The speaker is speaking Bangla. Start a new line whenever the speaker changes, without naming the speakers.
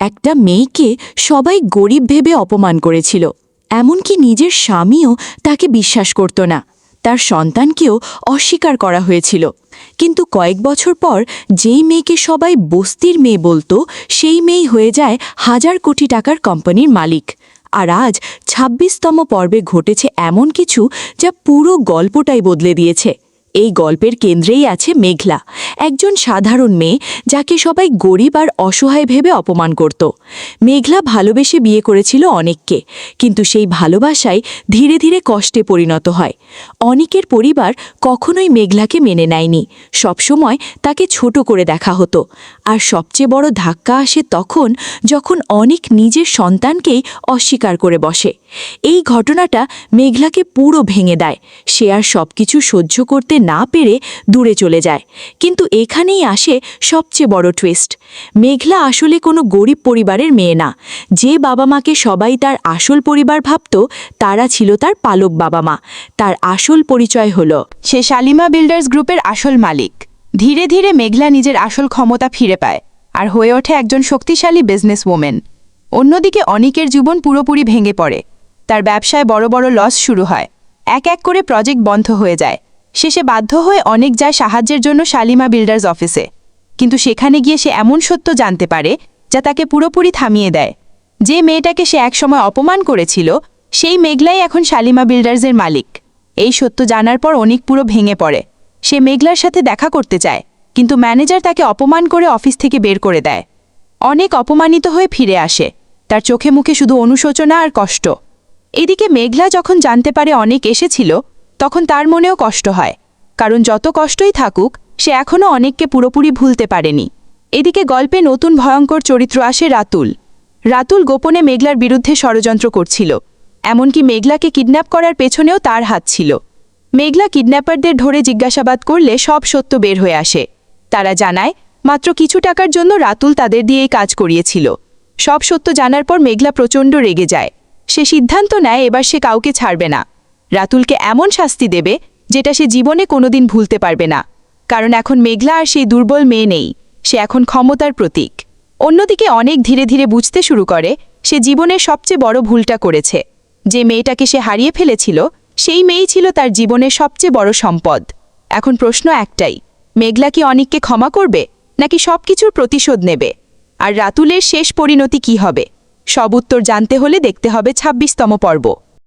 একটা মেয়েকে সবাই গরিব ভেবে অপমান করেছিল, এমনকি নিজের স্বামীও তাকে বিশ্বাস করত না। তার সন্তানকেও অস্বীকার করা হয়েছিল। কিন্তু কয়েক বছর পর যেই মেয়েকে সবাই বস্তির মেয়ে বলতো, সেই মেয়েই হয়ে যায় হাজার কোটি টাকার কোম্পানির মালিক। আর আজ ২৬তম পর্বে ঘটেছে এমন কিছু যা পুরো গল্পটাই বদলে দিয়েছে। এই গল্পের কেন্দ্রেই আছে মেঘলা, একজন সাধারণ মেয়ে যাকে সবাই গরিব আর অসহায় ভেবে অপমান করত। মেঘলা ভালোবেসে বিয়ে করেছিল অনেককে, কিন্তু সেই ভালোবাসায় ধীরে ধীরে কষ্টে পরিণত হয়। অনেকের পরিবার কখনোই মেঘলাকে মেনে নেয়নি, সবসময় তাকে ছোট করে দেখা হতো। আর সবচেয়ে বড় ধাক্কা আসে তখন, যখন অনেক নিজের সন্তানকেই অস্বীকার করে বসে। এই ঘটনাটা মেঘলাকে পুরো ভেঙে দেয়। সে আর সবকিছু সহ্য করতে না পেরে দূরে চলে যায়। কিন্তু এখানেই আসে সবচেয়ে বড় টুইস্ট। মেঘলা আসলে কোনো গরিব পরিবারের মেয়ে না। যে বাবা মাকে সবাই তার আসল পরিবার ভাবত, তারা ছিল তার পালক বাবা মা। তার আসল পরিচয় হলো
সে শালিমা বিল্ডার্স গ্রুপের আসল মালিক। ধীরে ধীরে মেঘলা নিজের আসল ক্ষমতা ফিরে পায় আর হয়ে ওঠে একজন শক্তিশালী বিজনেস ওম্যান। অন্যদিকে অনিকের জীবন পুরোপুরি ভেঙে পড়ে। তার ব্যবসায় বড় বড় লস শুরু হয়। এক এক করে প্রজেক্ট বন্ধ হয়ে যায়। শেষে বাধ্য হয়ে অনেক যায় সাহায্যের জন্য শালিমা বিল্ডার্স অফিসে। কিন্তু সেখানে গিয়ে সে এমন সত্য জানতে পারে যা তাকে পুরোপুরি থামিয়ে দেয়। যে মেয়েটাকে সে একসময় অপমান করেছিল, সেই মেঘলাই এখন শালিমা বিল্ডার্সের মালিক। এই সত্য জানার পর অনিক পুরো ভেঙে পড়ে। সে মেঘলার সাথে দেখা করতে চায়, কিন্তু ম্যানেজার তাকে অপমান করে অফিস থেকে বের করে দেয়। অনেক অপমানিত হয়ে ফিরে আসে। তার চোখে মুখে শুধু অনুশোচনা আর কষ্ট। এদিকে মেঘলা যখন জানতে পারে অনেক এসেছিল, তখন তার মনেও কষ্ট হয়। কারণ যত কষ্টই থাকুক, সে এখনও অনেককে পুরোপুরি ভুলতে পারেনি। এদিকে গল্পে নতুন ভয়ঙ্কর চরিত্র আসে রাতুল। রাতুল গোপনে মেঘলার বিরুদ্ধে ষড়যন্ত্র করছিল। এমনকি মেঘলাকে কিডন্যাপ করার পেছনেও তার হাত ছিল। মেঘলা কিডন্যাপারদের ধরে জিজ্ঞাসাবাদ করলে সব সত্য বের হয়ে আসে। তারা জানায় মাত্র কিছু টাকার জন্য রাতুল তাদের দিয়েই কাজ করিয়েছিল। সব সত্য জানার পর মেঘলা প্রচণ্ড রেগে যায়। সে সিদ্ধান্ত নেয় এবার সে কাউকে ছাড়বে না। রাতুলকে এমন শাস্তি দেবে যেটা সে জীবনে কোনোদিন ভুলতে পারবে না। কারণ এখন মেঘলা আর সেই দুর্বল মেয়ে নেই, সে এখন ক্ষমতার প্রতীক। অন্যদিকে অনেক ধীরে ধীরে বুঝতে শুরু করে সে জীবনের সবচেয়ে বড় ভুলটা করেছে। যে মেয়েটাকে সে হারিয়ে ফেলেছিল, সেই মেয়েই ছিল তার জীবনের সবচেয়ে বড় সম্পদ। এখন প্রশ্ন একটাই, মেঘলা কি অনিককে ক্ষমা করবে, নাকি সবকিছুর প্রতিশোধ নেবে? আর রাতুলের শেষ পরিণতি কি হবে? সব উত্তর জানতে হলে দেখতে হবে ২৬তম পর্ব।